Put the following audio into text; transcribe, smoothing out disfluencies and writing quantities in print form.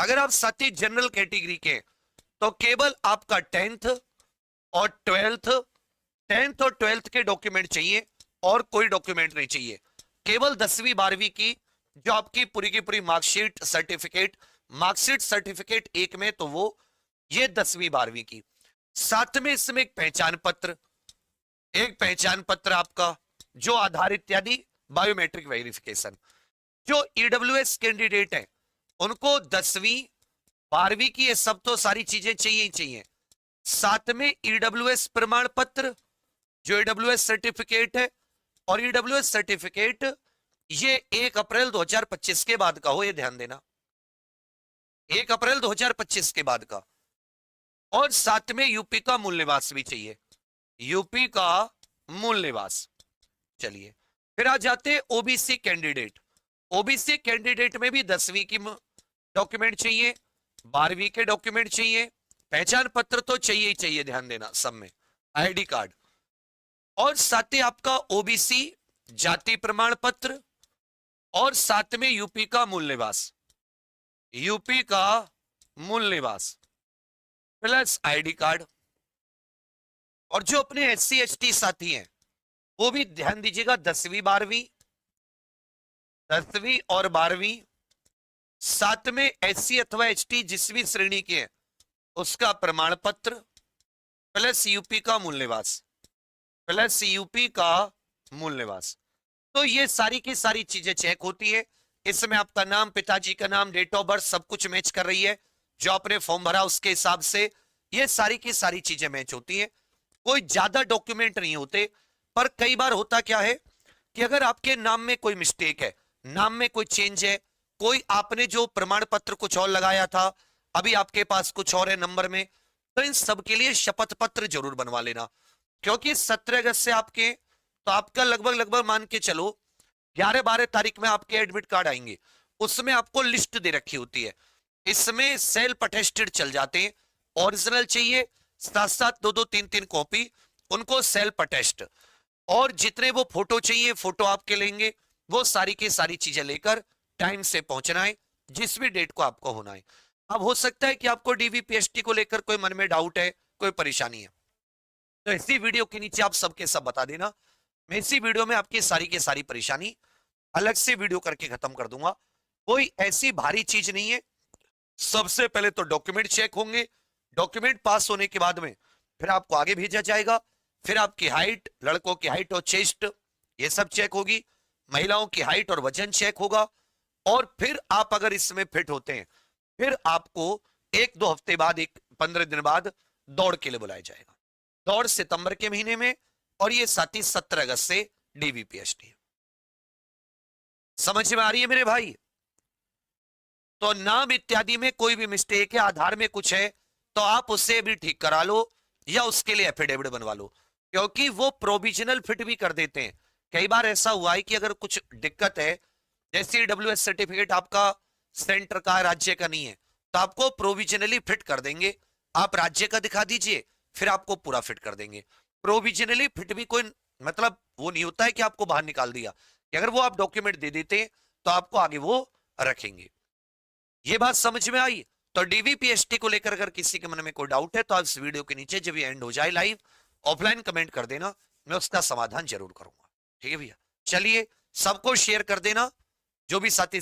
अगर आप साथी जनरल कैटेगरी के तो केवल आपका 10th और 12th के डॉक्यूमेंट चाहिए और कोई डॉक्यूमेंट नहीं चाहिए। केवल 10वीं 12वीं की जो आपकी पूरी की पूरी मार्कशीट सर्टिफिकेट एक में, तो वो ये 10वीं 12वीं की। साथ में इसमें एक पहचान पत्र आपका, जो आधार इत्यादि बायोमेट्रिक वेरिफिकेशन। जो ईडब्ल्यूएस कैंडिडेट है उनको 10वीं 12वीं की ये सब तो सारी चीजें चाहिए ही चाहिए। साथ में ईडब्ल्यूएस प्रमाण पत्र, जो ईडब्ल्यूएस सर्टिफिकेट है, और ईडब्ल्यूएस सर्टिफिकेट ये 1 अप्रैल 2025 के बाद का हो, ये ध्यान देना, 1 अप्रैल 2025 के बाद का। और साथ में यूपी का मूल निवास भी चाहिए, यूपी का मूल निवास। चलिए फिर आ जाते ओबीसी कैंडिडेट। ओबीसी कैंडिडेट में भी 10वीं की डॉक्यूमेंट चाहिए, 12वीं के डॉक्यूमेंट चाहिए, पहचान पत्र तो चाहिए ही चाहिए, ध्यान देना सब में, आईडी कार्ड, और साथ ही आपका ओबीसी जाति प्रमाण पत्र, और साथ में यूपी का मूल निवास, यूपी का मूल निवास प्लस आईडी कार्ड। और जो अपने एससी एसटी साथी हैं वो भी ध्यान दीजिएगा, 10वीं और 12वीं, साथ में एससी अथवा एसटी जिस भी श्रेणी के हैं उसका प्रमाण पत्र प्लस यूपी का मूल निवास, तो ये सारी की सारी चीजें चेक होती है। इसमें आपका नाम, पिताजी का नाम, डेट ऑफ बर्थ सब कुछ मैच कर रही है, जो आपने फॉर्म भरा उसके हिसाब से ये सारी की सारी चीजें मैच होती हैं। कोई ज्यादा डॉक्यूमेंट नहीं होते, पर कई बार होता क्या है कि अगर आपके नाम में कोई मिस्टेक है, नाम में कोई चेंज है, कोई आपने जो प्रमाण पत्र कुछ और लगाया था, अभी आपके पास कुछ और है नंबर में, तो इन सब के लिए शपथ पत्र जरूर बनवा लेना, क्योंकि 17 अगस्त से आपके, तो आपका लगभग मान के चलो 11-12 तारीख में आपके एडमिट कार्ड आएंगे, उसमें आपको लिस्ट दे रखी होती है। इसमें सेल्फ अटेस्टेड चल जाते हैं, ओरिजिनल चाहिए, साथ साथ 2-2 3-3 कॉपी, उनको सेल्फ अटेस्ट, और जितने वो फोटो चाहिए फोटो आपके लेंगे, वो सारी की सारी चीजें लेकर टाइम से पहुंचना है, जिस भी डेट को आपको होना है। अब हो सकता है कि आपको डीवीपीएसटी को लेकर कोई मन में डाउट है, कोई परेशानी है, तो इसी वीडियो के नीचे आप सबके सब बता देना, मैं इसी वीडियो में आपकी सारी की सारी परेशानी अलग से वीडियो करके खत्म कर दूंगा। कोई ऐसी भारी चीज नहीं है। सबसे पहले तो डॉक्यूमेंट चेक होंगे, डॉक्यूमेंट पास होने के बाद में फिर आपको आगे भेजा जाएगा, फिर आपकी हाइट, लड़कों की हाइट और चेस्ट ये सब चेक होगी, महिलाओं की हाइट और वजन चेक होगा, और फिर आप अगर इसमें फिट होते हैं फिर आपको 1-2 हफ्ते बाद, 15 दिन बाद दौड़ के लिए बुलाया जाएगा। दौड़ सितंबर के महीने में, और ये साथ ही 17 अगस्त से डीवीपीएसटी। समझ में आ रही है मेरे भाई? तो नाम इत्यादि में कोई भी मिस्टेक है, आधार में कुछ है, तो आप उसे भी ठीक करा लो या उसके लिए एफिडेविट बनवा लो, क्योंकि वो प्रोविजनल फिट भी कर देते हैं। कई बार ऐसा हुआ है कि अगर कुछ दिक्कत है, जैसे डब्ल्यूएस सर्टिफिकेट आपका सेंटर का, राज्य का नहीं है, तो आपको प्रोविजनली फिट कर देंगे, आप राज्य का दिखा दीजिए, फिर आपको पूरा फिट कर देंगे। प्रोविजनली फिट भी कोई मतलब वो नहीं होता है कि आपको बाहर निकाल दिया, कि अगर वो आप डॉक्यूमेंट दे देते हैं तो आपको आगे वो रखेंगे। ये बात समझ में आई? तो डीवीपीएसटी को लेकर अगर किसी के मन में कोई डाउट है तो आप इस वीडियो के नीचे जब ये एंड हो जाए लाइव, ऑफलाइन कमेंट कर देना, मैं उसका समाधान जरूर करूंगा। ठीक है भैया, चलिए सबको शेयर कर देना, जो भी साथी